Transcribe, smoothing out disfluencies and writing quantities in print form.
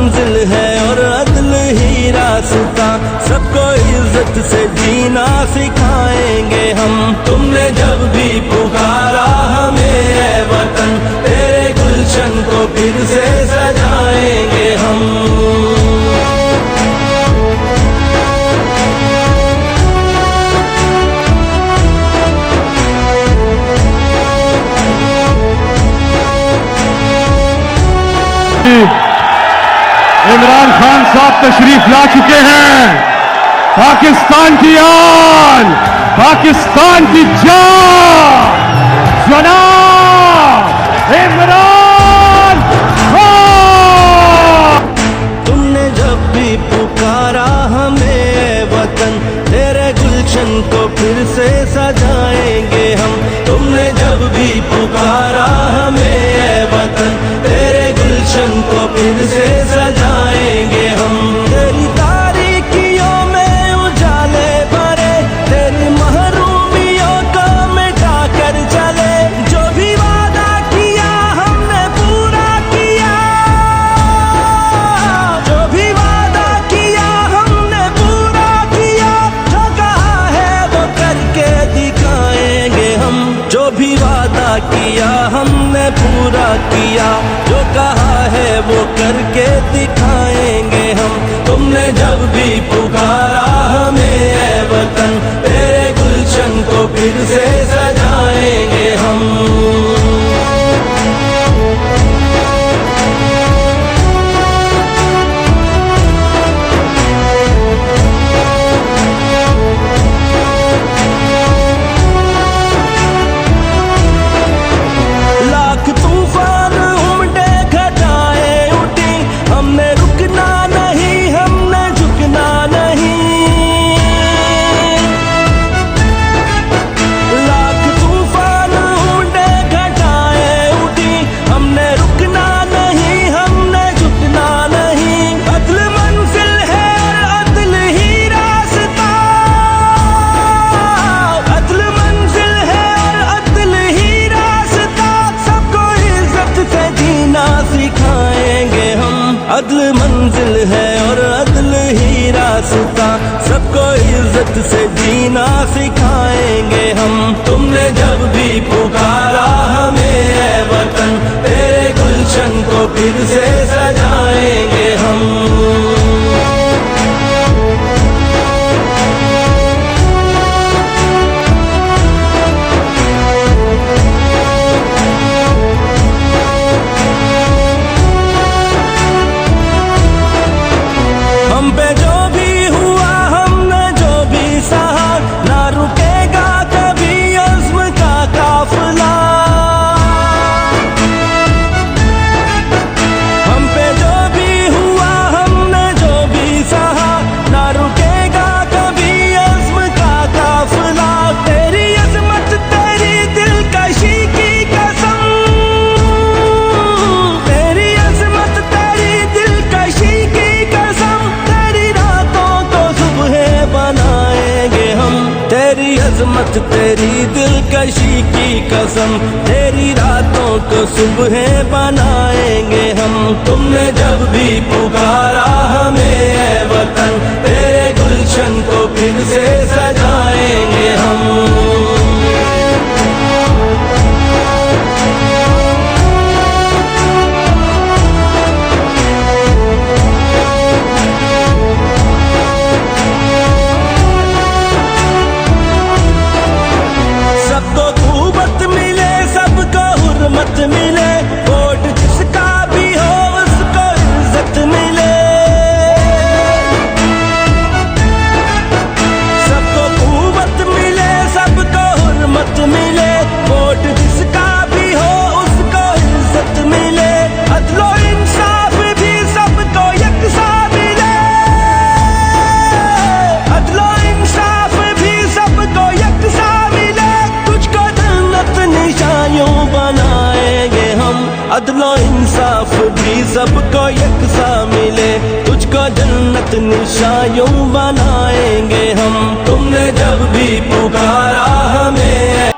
मंजिल है और अदल ही रास्ता, सबको इज्जत से जीना सिखाएंगे हम। तुमने जब भी पुकारा हमें ऐ वतन, तेरे गुलशन को फिर से सजाएंगे हम। इमरान खान साहब तशरीफ ला चुके हैं। पाकिस्तान की आन, पाकिस्तान की जान, जनाब इमरान खान। तुमने जब भी पुकारा हमें वतन, तेरे गुलशन को फिर से सजाएंगे हम। तुमने जब भी पुकारा हमें वतन, तेरे गुलशन को फिर से सजाएंगे हम। तेरी तारीकियों में उजाले भरे, तेरी महरूमियों को मिटा कर चले। जो भी वादा किया हमने पूरा किया, जो भी वादा किया हमने पूरा किया। जो कहा है वो करके दिखाएंगे हम। जो भी वादा किया हमने पूरा किया, जो कहा है वो करके दिखाएंगे हम। तुमने जब भी पुकारा हमें ऐ वतन, तेरे गुलशन को फिर से सजाएंगे हम। लाख तूफान उमड़े घटाए उठी, हमने रुकना नहीं, हमने झुकना नहीं। लाख तूफान उमड़े घटाए उठी, हमने रुकना नहीं, हमने झुकना नहीं। अदल मंजिल है और अदल ही रास्ता, अदल मंजिल है और अदल ही रास्ता। सबको इज्जत से जीना सिखाएंगे हम। अदल मंजिल है और अदल ही रास्ता, सबको इज्जत से जीना सिखाएंगे हम। तुमने जब भी पुकारा हमें ऐ वतन, तेरे गुलशन को फिर से सजाएंगे हम। हम पे जो भी हुआ, हमने जो भी सहा, ना रुकेगा कभी अज़्म का काफिला। हम पे जो भी हुआ, हमने जो भी सहा, ना रुकेगा कभी अज़्म का काफिला। तेरी अज़मत तेरी दिलकशी की कसम, तेरी अज़मत तेरी दिलकशी की कसम। तेरी रातों को सुबह बनाएंगे हम। तेरी अज़मत तेरी दिलकशी की कसम, तेरी रातों को सुबह बनाएंगे हम। तुमने जब भी पुकारा हमें ऐ वतन, तेरे गुलशन को फिर से सजाएंगे हम। सबको खूबत मिले, सबको हुर्मत मिले, वोट जिसका भी हो उसको इज्जत मिले। सबको खूबत मिले, सबको हुर्मत मिले, वोट जिसका भी हो उसको इज्जत मिले। अदलो इंसाफ भी सबको यकसा मिले, अदलो इंसाफ भी सबको यकसा मिले। तुझको जन्नत निशानियों बनाएंगे हम। अदलो इंसाफ भी सबको यकसा मिले, तुझको जन्नत निशानियों बनाएंगे हम। तुमने जब भी पुकारा हमें